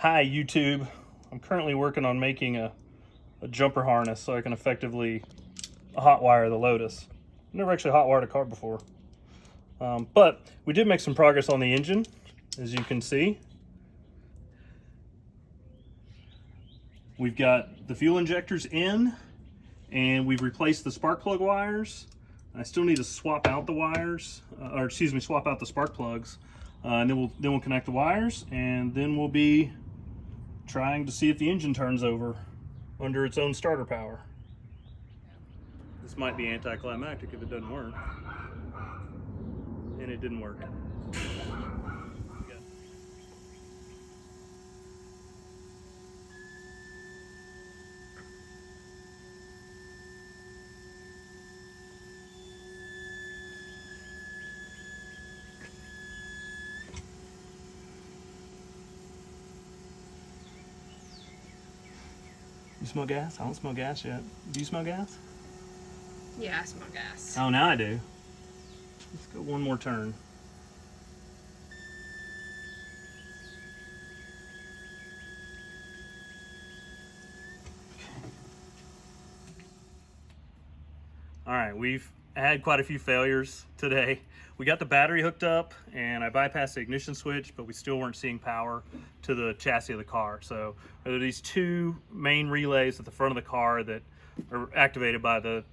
Hi YouTube. I'm currently working on making a jumper harness so I can effectively hot wire the Lotus. I've never actually hot wired a car before. But we did make some progress on the engine, as you can see. We've got the fuel injectors in, and we've replaced the spark plug wires. I still need to swap out the wires, swap out the spark plugs, and then we'll connect the wires, and then we'll be trying to see if the engine turns over under its own starter power. This might be anticlimactic if it doesn't work. And it didn't work. You smell gas? I don't smell gas yet. Do you smell gas? Yeah, I smell gas. Oh, now I do. Let's go one more turn. All right, we've had quite a few failures today. We got the battery hooked up and I bypassed the ignition switch, but we still weren't seeing power to the chassis of the car. So there are these two main relays at the front of the car that are activated by the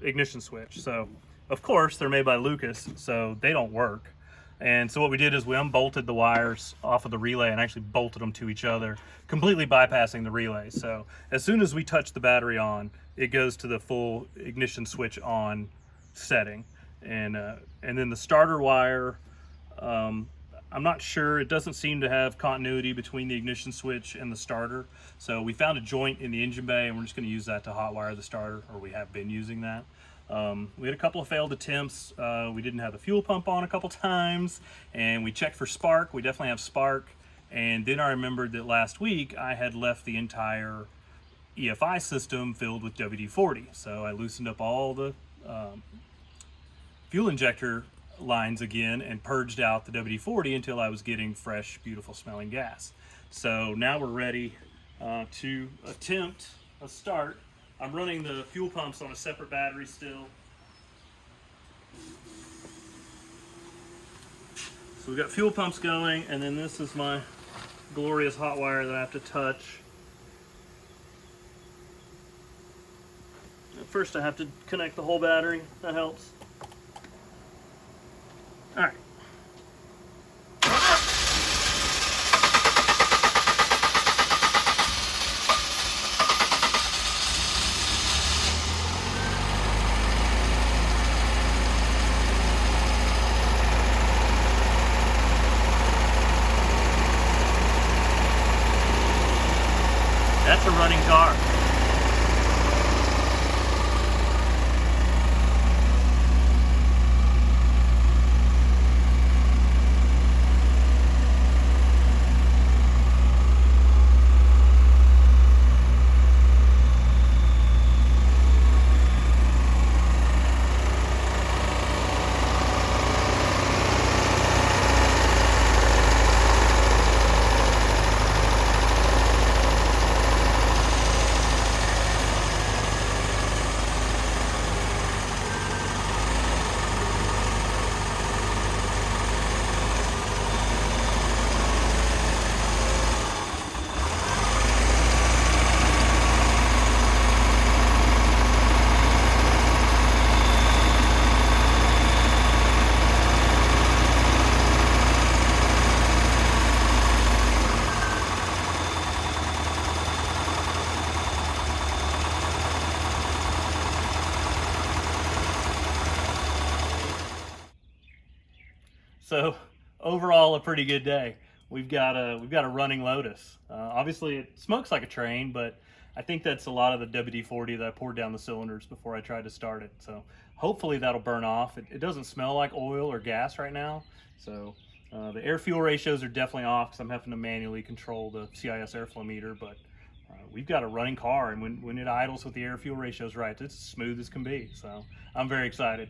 ignition switch. So of course they're made by Lotus, so they don't work. And so what we did is we unbolted the wires off of the relay and actually bolted them to each other, completely bypassing the relay. So as soon as we touch the battery on, it goes to the full ignition switch on setting. And then the starter wire, I'm not sure, it doesn't seem to have continuity between the ignition switch and the starter. So we found a joint in the engine bay and we're just gonna use that to hot wire the starter, or we have been using that. We had a couple of failed attempts. We didn't have the fuel pump on a couple times, and we checked for spark. We definitely have spark. And then I remembered that last week I had left the entire EFI system filled with WD-40. So I loosened up all the fuel injector lines again and purged out the WD-40 until I was getting fresh, beautiful smelling gas. So now we're ready to attempt a start. I'm running the fuel pumps on a separate battery still. So we've got fuel pumps going, and then this is my glorious hot wire that I have to touch. First I have to connect the whole battery. That helps. All right. That's a running car. So overall, a pretty good day. We've got a running Lotus. Obviously, it smokes like a train, but I think that's a lot of the WD-40 that I poured down the cylinders before I tried to start it. So hopefully that'll burn off. It doesn't smell like oil or gas right now. So the air-fuel ratios are definitely off because I'm having to manually control the CIS airflow meter. But we've got a running car, and when it idles with the air-fuel ratios right, it's as smooth as can be. So I'm very excited.